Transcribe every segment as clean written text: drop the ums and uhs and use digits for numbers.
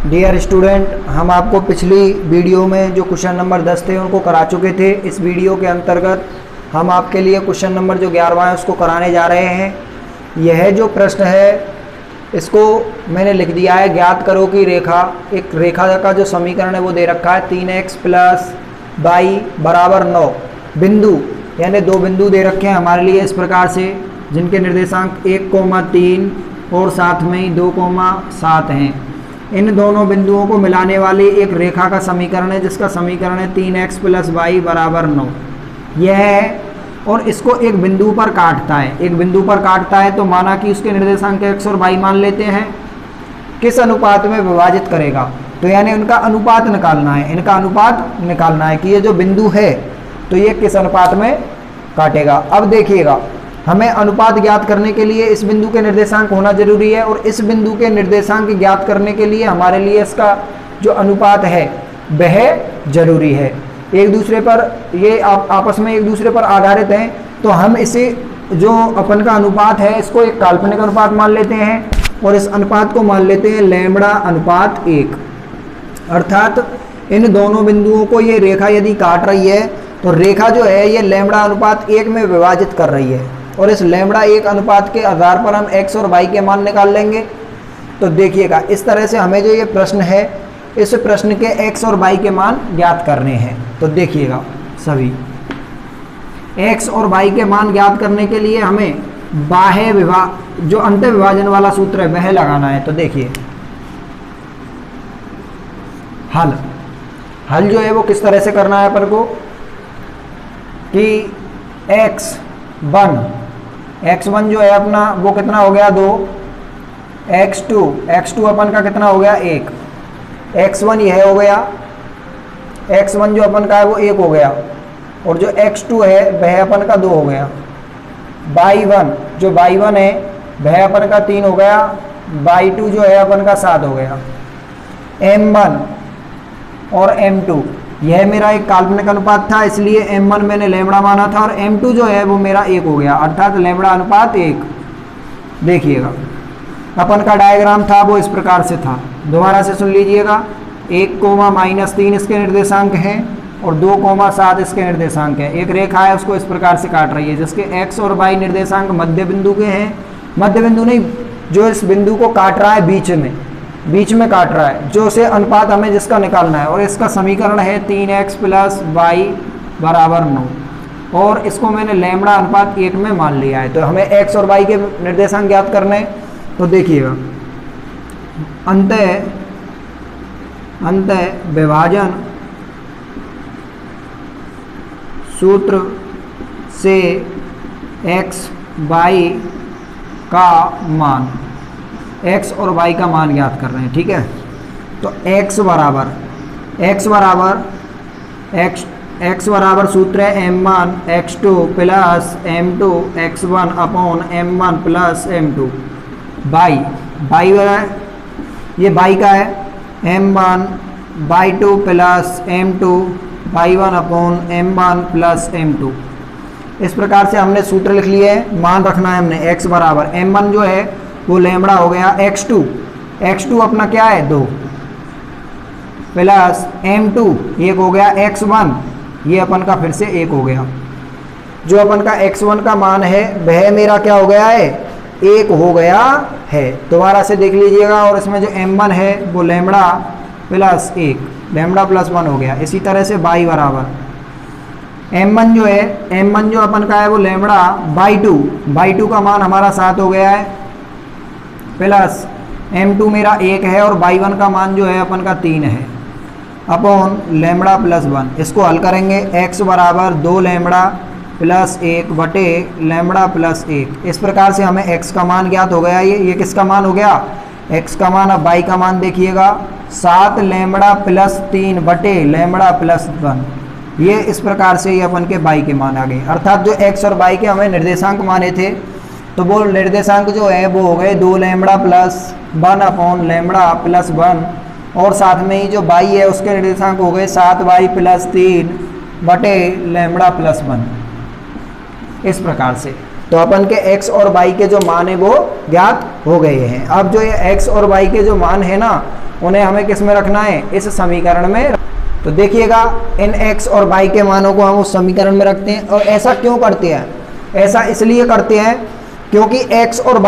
Dear student, हम आपको पिछली वीडियो में जो क्वेश्चन नंबर 10 थे उनको करा चुके थे। इस वीडियो के अंतर्गत हम आपके लिए क्वेश्चन नंबर जो 11वां है उसको कराने जा रहे हैं। यह जो प्रश्न है इसको मैंने लिख दिया है, ज्ञात करो कि रेखा, एक रेखा का जो समीकरण है वो दे रखा है 3x + y = 9। बिंदु यानी दो बिंदु दे रखे हैं हमारे लिए इस प्रकार से, जिनके निर्देशांक 1,3 और साथ में ही 2,7 हैं। इन दोनों बिंदुओं को मिलाने वाली एक रेखा का समीकरण है जिसका समीकरण है 3x + y = 9। यह है और इसको एक बिंदु पर काटता है। एक बिंदु पर काटता है तो माना कि उसके निर्देशांक x और y मान लेते हैं। किस अनुपात में विभाजित करेगा, तो यानी उनका अनुपात निकालना है। इनका अनुपात निकालना है कि ये जो बिंदु है तो ये किस अनुपात में काटेगा। अब देखिएगा, हमें अनुपात ज्ञात करने के लिए इस बिंदु के निर्देशांक होना जरूरी है और इस बिंदु के निर्देशांक ज्ञात करने के लिए हमारे लिए इसका जो अनुपात है वह जरूरी है। एक दूसरे पर ये आपस में एक दूसरे पर आधारित हैं, तो हम इसे जो अपन का अनुपात है इसको एक काल्पनिक अनुपात मान लेते हैं और इस अनुपात को मान लेते हैं λ/1। अर्थात इन दोनों बिंदुओं को ये रेखा यदि काट रही है तो रेखा जो है ये λ/1 में विभाजित कर रही है और इस λ/1 अनुपात के आधार पर हम x और y के मान निकाल लेंगे। तो देखिएगा, इस तरह से हमें जो ये प्रश्न है इस प्रश्न के x और y के मान ज्ञात करने हैं। तो देखिएगा, सभी x और y के मान ज्ञात करने के लिए हमें बाह्य विभाग जो अंत विभाजन वाला सूत्र है वह लगाना है। तो देखिए, हल जो है वो किस तरह से करना है अपन को कि x1 जो है अपना वो कितना हो गया 2, x2 अपन का कितना हो गया 1, x1 यह हो गया, x1 जो अपन का है वो 1 हो गया और जो x2 है वह अपन का 2 हो गया। y1 है वह अपन का 3 हो गया, y2 जो है अपन का 7 हो गया। m1 और m2 यह मेरा एक काल्पनिक अनुपात था, इसलिए m1 मैंने लैम्बडा माना था और m2 जो है वो मेरा 1 हो गया, अर्थात λ/1। देखिएगा, अपन का डायग्राम था वो इस प्रकार से था। दोबारा से सुन लीजिएगा, 1,-3 इसके निर्देशांक हैं और 2,7 इसके निर्देशांक हैं। एक रेखा है उसको इस प्रकार से काट रही है जिसके x और y निर्देशांक मध्य बिंदु के हैं। मध्य बिंदु नहीं, जो इस बिंदु को काट रहा है बीच में काट रहा है, जो से अनुपात हमें जिसका निकालना है और इसका समीकरण है 3x + y = 9 और इसको मैंने λ/1 में मान लिया है। तो हमें x और y के निर्देशांक ज्ञात करने हैं। तो देखिएगा, अंत विभाजन सूत्र से x y का मान, x और y का मान ज्ञात कर रहे हैं। ठीक है, तो x बराबर सूत्र है m1 x2 + m2 x1 / m1 + m2। y ये y का है m1 y2 + m2 y1 / m1 + m2। इस प्रकार से हमने सूत्र लिख लिए हैं। मान रखना है हमने x बराबर m1 जो है वो लैम्बडा हो गया, x2 अपना क्या है 2 प्लस m2 1 हो गया, x1 ये अपन का फिर से 1 हो गया। जो अपन का x1 का मान है वह मेरा क्या हो गया है 1 हो गया है। दोबारा से देख लीजिएगा, और इसमें जो m1 है वो लैम्बडा + 1 लैम्बडा + 1 हो गया। इसी तरह से y बराबर m1 जो अपन का है वो लैम्बडा y2 का मान हमारा 7 हो गया है प्लस m2 मेरा 1 है और y1 का मान जो है अपन का 3 है अपॉन λ+1। इसको हल करेंगे, x बराबर 2λ + 1 बटे λ+1। इस प्रकार से हमें x का मान ज्ञात हो गया। ये किसका मान हो गया x का मान। अब y का मान देखिएगा, 7λ + 3 बटे λ+1। ये इस प्रकार से ये अपन के y के मान आ गए। अर्थात जो x और y के हमें निर्देशांक माने थे तो वो निर्देशांक जो है वो हो गए 2λ + 1 अपॉन λ+1 और साथ में ही जो y है उसके निर्देशांक हो गए 7y + 3 बटे λ+1। इस प्रकार से तो अपन के x और y के जो मान है वो ज्ञात हो गए हैं। अब जो ये x और y के जो मान है ना उन्हें हमें किस में रखना है, इस समीकरण में। तो देखिएगा इन x और y के मानों को हम उस समीकरण में रखते हैं। और ऐसा क्यों करते हैं, ऐसा इसलिए करते हैं क्योंकि x और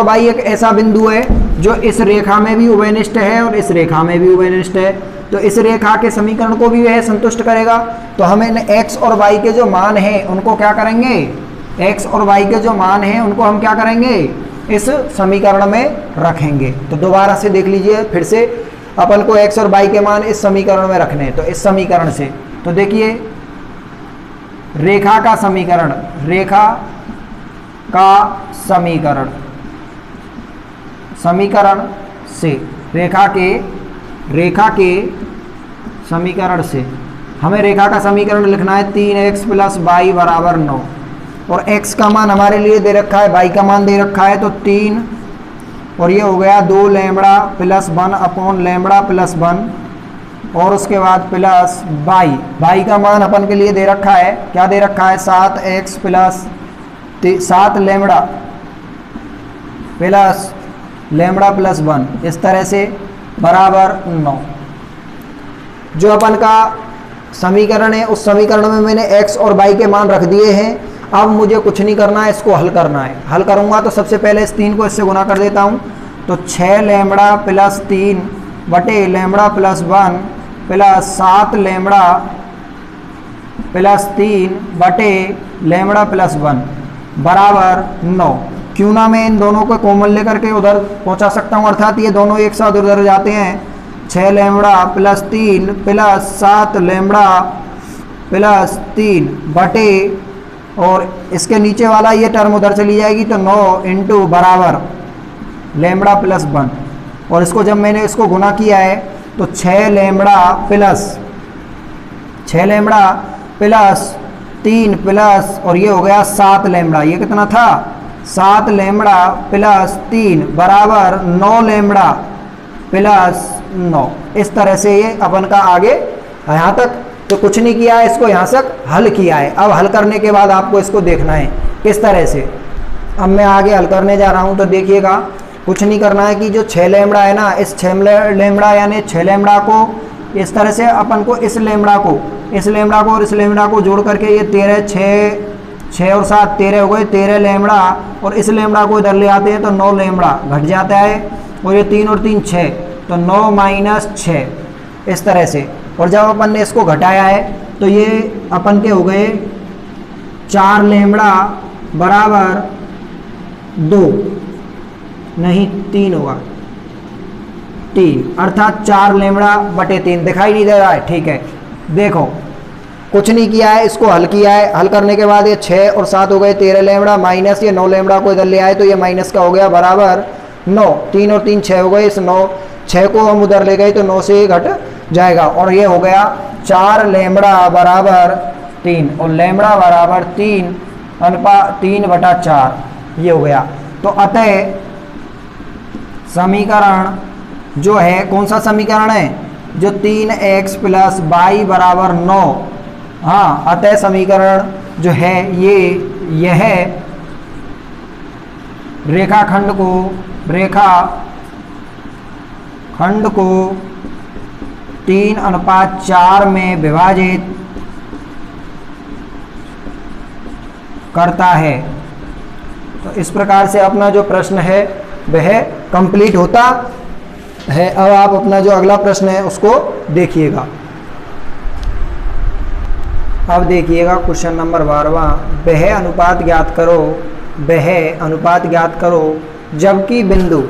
y एक ऐसा बिंदु है जो इस रेखा में भी उभयनिष्ठ है और इस रेखा में भी उभयनिष्ठ है। तो इस रेखा के समीकरण को भी वह संतुष्ट करेगा। तो हमें x और y के जो मान हैं उनको क्या करेंगे, x और y के जो मान हैं उनको हम क्या करेंगे, इस समीकरण में रखेंगे। तो दोबारा से देख लीजिए, फिर से अपन को x और y के मान इस समीकरण में रखने हैं। तो इस समीकरण से, तो देखिए रेखा का समीकरण, रेखा का समीकरण से, रेखा के समीकरण से हमें रेखा का समीकरण लिखना है 3x + y = 9। और x का मान हमारे लिए दे रखा है, y का मान दे रखा है, तो 3 और ये हो गया 2 लैम्बडा + 1 अपॉन लैम्बडा + 1 और उसके बाद प्लस y का मान अपन के लिए दे रखा है, क्या दे रखा है, 7x + 7 लैम्बडा + लैम्बडा + 1, इस तरह से बराबर 9। जो अपन का समीकरण है उस समीकरण में मैंने x और y के मान रख दिए हैं। अब मुझे कुछ नहीं करना है, इसको हल करना है। हल करूँगा तो सबसे पहले इस 3 को इससे गुना कर देता हूँ। तो 6 लैम्बडा + 3 बटे लैम्बडा + 1 + 7 लैम्बडा + 3 बटे लैम्बडा + 1 बराबर 9। क्यों ना मैं इन दोनों को कॉमन लेकर के उधर पहुंचा सकता हूं, अर्थात ये दोनों एक साथ उधर जाते हैं। 6 लैम्बडा + 3 + 7 लैम्बडा + 3 बटे, और इसके नीचे वाला ये टर्म उधर चली जाएगी, तो 9 इंटू बराबर लैम्बडा + 1। और इसको जब मैंने इसको गुना किया है तो 6 लैम्बडा + 3 प्लस, और ये हो गया 7 लैम्बडा, ये कितना था, 7 लैम्बडा + 3 बराबर 9 लैम्बडा + 9। इस तरह से ये अपन का आगे यहाँ तक तो कुछ नहीं किया है, इसको यहाँ तक हल किया है। अब हल करने के बाद आपको इसको देखना है किस तरह से। अब मैं आगे हल करने जा रहा हूँ, तो देखिएगा कुछ नहीं करना है कि जो 6 लैम्बडा है ना, इस 6 लैम्बडा यानी 6 लैम्बडा को इस तरह से अपन को इस लैम्बडा को और इस लैम्बडा को जोड़ करके ये 13 6 और 7 13 हो गए, 13 लैम्बडा, और इस लैम्बडा को इधर ले आते हैं तो 9 लैम्बडा घट जाता है, और ये 3 और 3 6, तो 9 - 6 इस तरह से। और जब अपन ने इसको घटाया है तो ये अपन के हो गए 4 लैम्बडा बराबर 2, नहीं 3 होगा, 3, अर्थात 4 लैम्बडा बटे 3। दिखाई नहीं दे रहा है, ठीक है। देखो कुछ नहीं किया है, इसको हल किया है। हल करने के बाद ये 6 और 7 हो गए 13 लैम्बडा, माइनस ये 9 लैम्बडा को इधर ले आए तो ये माइनस का हो गया बराबर 9। 3 और 3 6 हो गए, इस 6 को हम उधर ले गए तो 9 से घट जाएगा, और ये हो गया 4 लैम्बडा बराबर 3, और लैम्बडा बराबर 3/4 ये हो गया। तो अतः समीकरण जो है, कौन सा समीकरण है, जो 3x + y बराबर 9, हाँ, अतः समीकरण जो है यह रेखाखंड को 3:4 में विभाजित करता है। तो इस प्रकार से अपना जो प्रश्न है वह कंप्लीट होता है। अब आप अपना जो अगला प्रश्न है उसको देखिएगा। अब देखिएगा क्वेश्चन नंबर 12वां, वह अनुपात ज्ञात करो जबकि बिंदु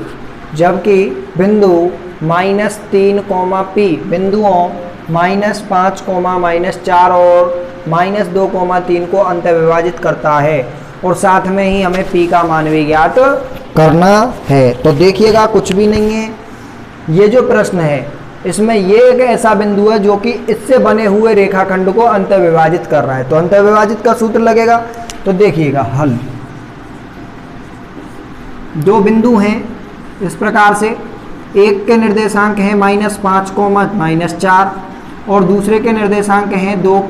-3, P बिंदुओं -5, -4 और -2, 3 को अंत विभाजित करता है, और साथ में ही हमें P का मान भी ज्ञात करना है। तो देखिएगा कुछ भी नहीं है, ये जो प्रश्न है इसमें ये एक ऐसा बिंदु है जो कि इससे बने हुए रेखाखंड को अंत विभाजित कर रहा है। तो अंत विभाजित का सूत्र लगेगा। तो देखिएगा हल, 2 बिंदु हैं इस प्रकार से, एक के निर्देशांक हैं -5, -4, और दूसरे के निर्देशांक हैं -2,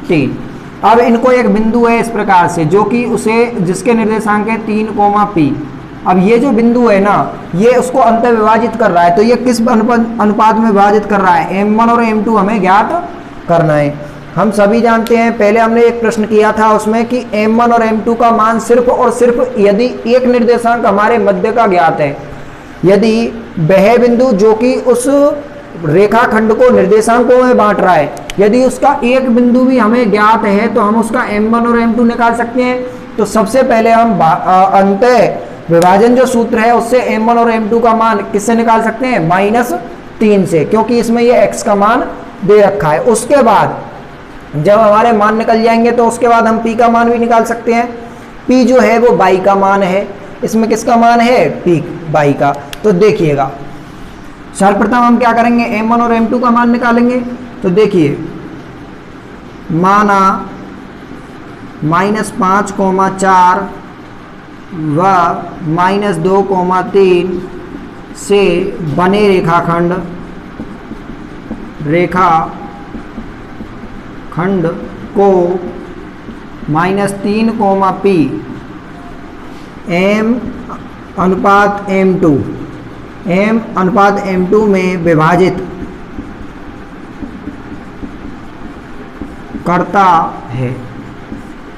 3। अब इनको एक बिंदु है इस प्रकार से जो कि जिसके निर्देशांक है 3, P, अब ये जो बिंदु है ना, ये उसको अंत विभाजित कर रहा है, तो ये किस अनुपात में विभाजित कर रहा है, m1 और m2 हमें ज्ञात करना है। हम सभी जानते हैं, पहले हमने एक प्रश्न किया था उसमें कि m1 और m2 का मान सिर्फ और सिर्फ यदि एक निर्देशांक हमारे मध्य का ज्ञात है, यदि वह बिंदु जो कि उस रेखाखंड को निर्देशांकों में बांट रहा है, यदि उसका एक बिंदु भी हमें ज्ञात है तो हम उसका m1 और m2 निकाल सकते हैं। तो सबसे पहले हम अंत विभाजन जो सूत्र है उससे m1 और m2 का मान किससे निकाल सकते हैं, -3 से, क्योंकि इसमें ये x का मान दे रखा है। उसके बाद जब हमारे मान निकल जाएंगे तो उसके बाद हम p का मान भी निकाल सकते हैं। p जो है वो y का मान है, इसमें किसका मान है, p y का। तो देखिएगा सर्वप्रथम हम क्या करेंगे, m1 और m2 का मान निकालेंगे। तो देखिए माना -5,4 व -2,3 से बने रेखाखंड को -3, p m/m2 में विभाजित करता है,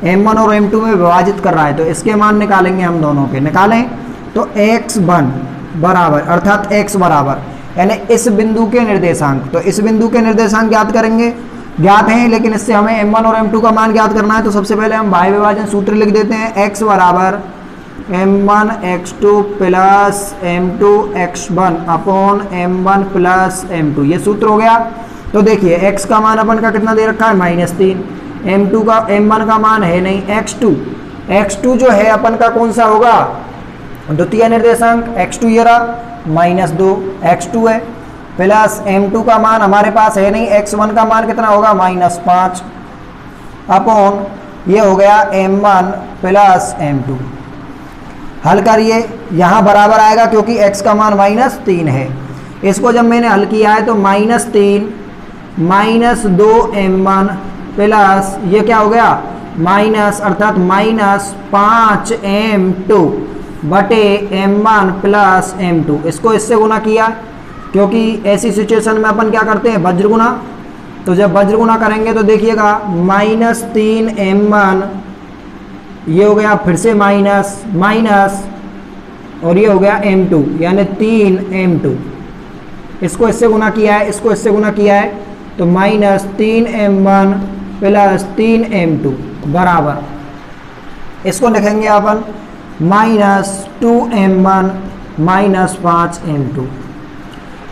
m1 और m2 में विभाजित कर रहा है। तो इसके मान निकालेंगे हम दोनों के, निकालें तो x1 बराबर, अर्थात x बराबर यानी इस बिंदु के निर्देशांक, तो इस बिंदु के निर्देशांक ज्ञात करेंगे, ज्ञात हैं लेकिन इससे हमें m1 और m2 का मान ज्ञात करना है। तो सबसे पहले हम बाह्य विभाजन सूत्र लिख देते हैं, x बराबर m1 x2 plus m2 x1 upon m1 plus m2, ये सूत्र हो गया। तो देखिए x का मान अपन का कितना दे रखा है, -3, m1 का मान है नहीं, x2 जो है अपन का कौन सा होगा, द्वितीय निर्देशांक, x2 ये रहा, -2 x2 है, प्लस m2 का मान हमारे पास है नहीं, x1 का मान कितना होगा, -5 अपॉन ये हो गया m1 प्लस m2। हल करिए, यहाँ बराबर आएगा क्योंकि x का मान -3 है। इसको जब मैंने हल किया है तो -3 -2m1 प्लस ये क्या हो गया, माइनस अर्थात -5m2 बटे m1 प्लस m2, इसको इससे गुना किया क्योंकि ऐसी सिचुएशन में अपन क्या करते हैं, वज्र गुना। तो जब वज्र गुना करेंगे तो देखिएगा -3m1, ये हो गया फिर से माइनस और ये हो गया m2 यानी 3m2, इसको इससे गुना किया है, इसको इससे गुना किया है, तो -3m1 प्लस 3m2 बराबर, इसको लिखेंगे अपन -2m1 -5m2।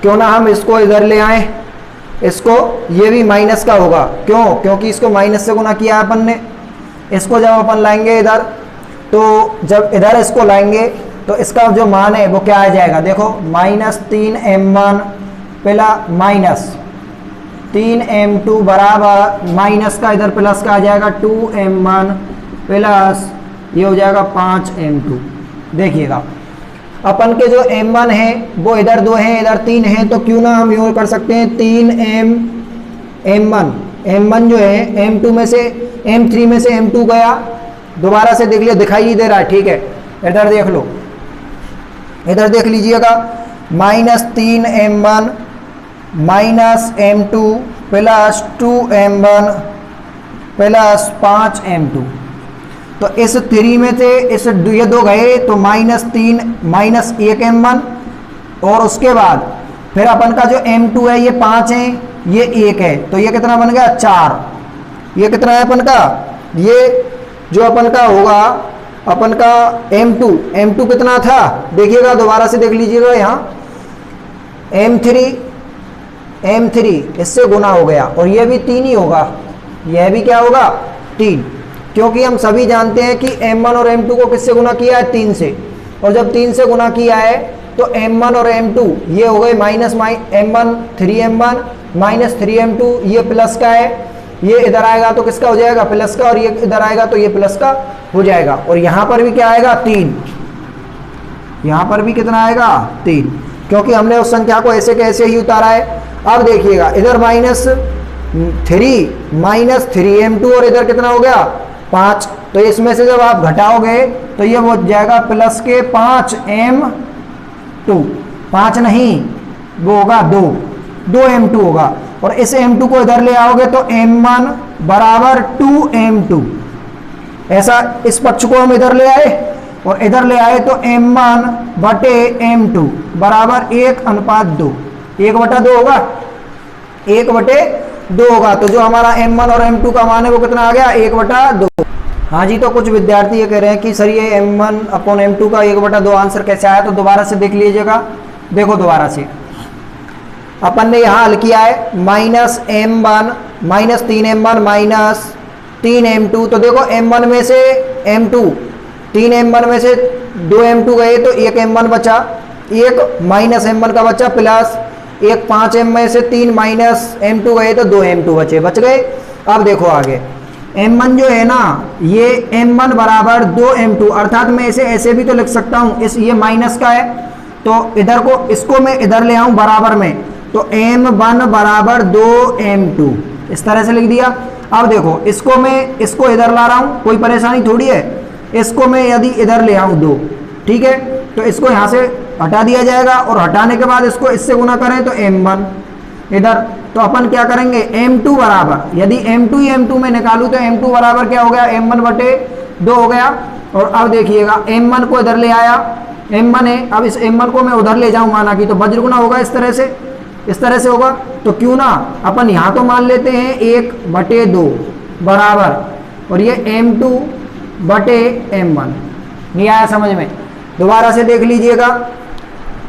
क्यों ना हम इसको इधर ले आए, इसको ये भी माइनस का होगा, क्यों, क्योंकि इसको माइनस से गुना किया अपन ने। इसको जब अपन लाएंगे इधर, तो जब इधर इसको लाएंगे तो इसका जो मान है वो क्या आ जाएगा, देखो -3m1 प्लस -3m2 बराबर माइनस का इधर प्लस का आ जाएगा 2m1 प्लस ये हो जाएगा 5m2। देखिएगा अपन के जो m1 है वो इधर 2 हैं, इधर 3 हैं, तो क्यों ना हम यूँ कर सकते हैं 3m1 जो है m2 में से m3 में से m2 गया, दोबारा से देख लिया, दिखाई नहीं दे रहा है, ठीक है, इधर देख लो, इधर देख लीजिएगा -3m1 -m2 plus 2m1 plus 5m2। तो इस 3 में से इस ये 2 गए तो -3 -1m1, और उसके बाद फिर अपन का जो m2 है ये 5 है, ये 1 है, तो ये कितना बन गया 4। ये कितना है अपन का, ये जो अपन का होगा अपन का m2 कितना था, देखिएगा दोबारा से देख लीजिएगा, यहाँ m3 इससे गुना हो गया, और ये भी 3 ही होगा, यह भी क्या होगा 3, क्योंकि हम सभी जानते हैं कि m1 और m2 को किससे गुना किया है, 3 से, और जब 3 से गुना किया है तो m1 और m2 ये हो गए -m1 3m1 -3m2, ये प्लस का है, ये इधर आएगा तो किसका हो जाएगा, प्लस का, और ये इधर आएगा तो ये प्लस का हो जाएगा, और यहाँ पर भी क्या आएगा 3, यहाँ पर भी कितना आएगा 3, क्योंकि हमने उस संख्या को ऐसे कैसे ही उतारा है। अब देखिएगा इधर -3 -3m2 और इधर कितना हो गया 5, तो इसमें से जब आप घटाओगे तो ये हो जाएगा प्लस के 5m2, 5 नहीं वो होगा 2m2 होगा। और इस m2 को इधर ले आओगे तो m1 बराबर 2m2, ऐसा इस पक्ष को हम इधर ले आए और इधर ले आए तो m1 बटे m2 बराबर 1:2, 1/2 होगा, 1/2 होगा। तो जो हमारा m1 और m2 का मान है वो कितना आ गया, 1/2। हाँ जी, तो कुछ विद्यार्थी ये कह रहे हैं कि सर ये m1/m2 का 1/2 आंसर कैसे आया, तो दोबारा से देख लीजिएगा। देखो दोबारा से अपन ने यहाँ हल किया है -m1 -3m1 -3m2। तो देखो m1 में से m2, 3m1 में से 2m2 गए तो 1m1 बचा, एक -m1 का बचा, प्लस एक 5m में से 3 -m2 गए तो 2m2 बच गए। अब देखो आगे m1 जो है ना, ये m1 बराबर 2m2, अर्थात मैं इसे ऐसे भी तो लिख सकता हूँ, इस ये माइनस का है तो इधर को, इसको मैं इधर ले आऊँ बराबर में, तो m1 बराबर 2m2, इस तरह से लिख दिया। अब देखो इसको मैं इसको इधर ला रहा हूँ, कोई परेशानी थोड़ी है। इसको मैं यदि इधर ले आऊँ 2, ठीक है, तो इसको यहाँ से हटा दिया जाएगा और हटाने के बाद इसको इससे गुना करें तो m1 इधर, तो अपन क्या करेंगे m2 बराबर, यदि m2 ही m2 में निकालूँ तो m2 बराबर क्या हो गया, m1 बटे 2 हो गया। और अब देखिएगा m1 को इधर ले आया, m1 है, अब इस m1 को मैं उधर ले जाऊँ माना कि, तो वज्र गुना होगा इस तरह से होगा। तो क्यों ना अपन यहाँ तो मान लेते हैं 1/2 बराबर, और ये m2 बटे m1। नहीं आया समझ में, दोबारा से देख लीजिएगा।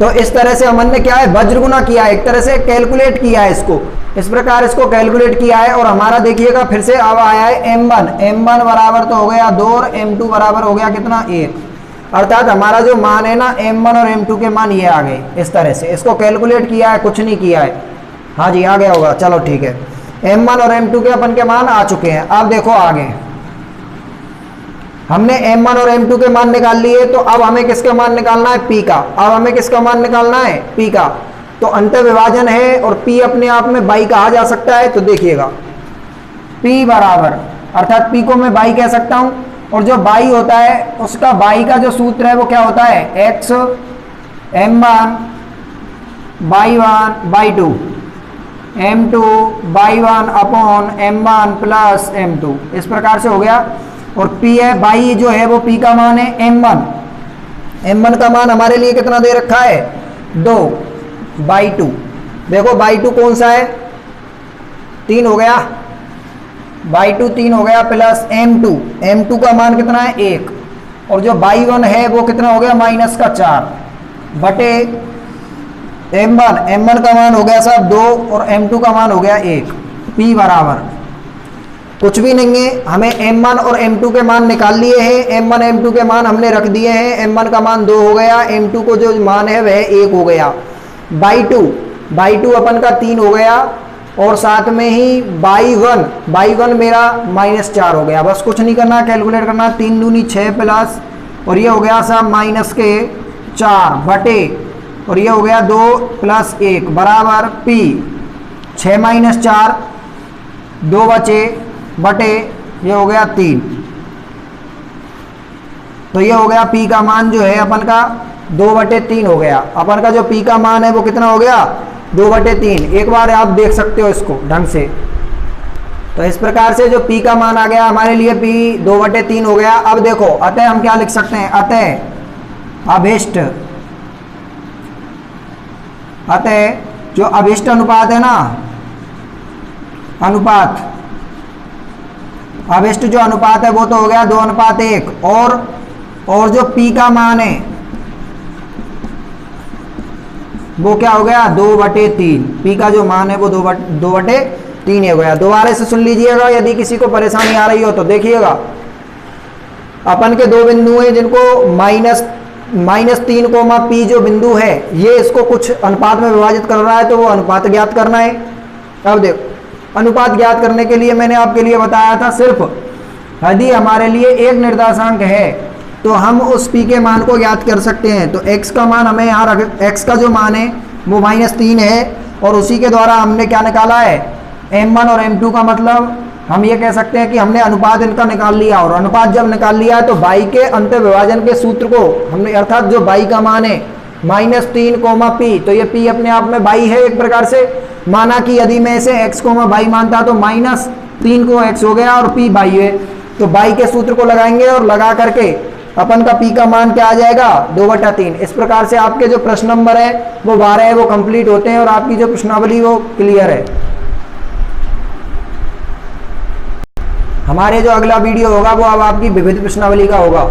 तो इस तरह से हमने क्या है, वज्र गुना किया है, एक तरह से कैलकुलेट किया है इसको, इस प्रकार इसको कैलकुलेट किया है। और हमारा देखिएगा फिर से अब आया है m1 बराबर तो हो गया 2 और m2 बराबर हो गया कितना, 1। अर्थात हमारा जो मान है ना m1 और m2 के मान ये आ गए। इस तरह से इसको कैलकुलेट किया है, कुछ नहीं किया है। हाँ जी आ गया होगा, चलो ठीक है, m1 और m2 के अपन के मान आ चुके हैं। अब देखो आगे हमने m1 और m2 के मान निकाल लिए, तो अब हमें किसका मान निकालना है, p का। अब हमें किसका मान निकालना है, p का। तो अंतर विभाजन है और p अपने आप में बाई कहा जा सकता है। तो देखिएगा p बराबर, अर्थात p को मैं बाई कह सकता हूं, और जो बाई होता है उसका बाई का जो सूत्र है वो क्या होता है, x m1 by 1 by 2 m2 by 1 upon m1 plus m2, इस प्रकार से हो गया। और p है, बाई जो है वो p का मान है m1 का मान हमारे लिए कितना दे रखा है, 2/2। देखो बाई 2 कौन सा है, 3 हो गया, बाई 2 3 हो गया, प्लस m2 का मान कितना है 1, और जो बाई 1 है वो कितना हो गया, -4 बटे m1 का मान हो गया साहब 2 और m2 का मान हो गया 1। p बराबर कुछ भी नहीं है, हमें m1 और m2 के मान निकाल लिए हैं, m1 m2 के मान हमने रख दिए हैं। m1 का मान 2 हो गया, m2 को जो मान है वह 1 हो गया। बाई 2 अपन का 3 हो गया, और साथ में ही बाई 1 मेरा -4 हो गया। बस कुछ नहीं करना, कैलकुलेट करना, 3 दूनी 6 प्लस, और ये हो गया साहब -4 बटे, और ये हो गया 2 + 1 बराबर p, 6 - 4 2 बचे बटे, ये हो गया 3। तो ये हो गया p का मान जो है अपन का 2/3 हो गया। अपन का जो p का मान है वो कितना हो गया, 2/3। एक बार आप देख सकते हो इसको ढंग से। तो इस प्रकार से जो p का मान आ गया हमारे लिए, p 2/3 हो गया। अब देखो अतः हम क्या लिख सकते हैं, अतः जो अभिष्ट अनुपात है ना, अभिष्ट जो अनुपात है वो तो हो गया 2:1, और जो p का मान है वो क्या हो गया, 2/3। p का जो मान है वो 2/3 हो गया। दोबारा से सुन लीजिएगा, यदि किसी को परेशानी आ रही हो तो देखिएगा। अपन के दो बिंदु हैं जिनको -3, p जो बिंदु है ये इसको कुछ अनुपात में विभाजित कर रहा है, तो वो अनुपात ज्ञात करना है। अब देखो अनुपात ज्ञात करने के लिए मैंने आपके लिए बताया था, सिर्फ यदि हमारे लिए एक निर्देशांक है तो हम उस p के मान को ज्ञात कर सकते हैं। तो x का मान हमें यहाँ x का जो मान है वो -3 है, और उसी के द्वारा हमने क्या निकाला है, m1 और m2 का मतलब हम ये कह सकते हैं कि हमने अनुपात इनका निकाल लिया, और अनुपात जब निकाल लिया है तो बाई के अंत विभाजन के सूत्र को हमने, अर्थात जो बाई का मान है -3, पी, तो ये पी अपने आप में बाई है एक प्रकार से। माना कि यदि मैं इसे x, बाई मानता तो -3 को x हो गया और p बाई है, तो बाई के सूत्र को लगाएंगे और लगा करके अपन का p का मान क्या आ जाएगा 2/3। इस प्रकार से आपके जो प्रश्न नंबर है वो 12 है वो कंप्लीट होते हैं और आपकी जो प्रश्नावली वो क्लियर है। हमारे जो अगला वीडियो होगा वो अब आपकी विविध प्रश्नावली का होगा।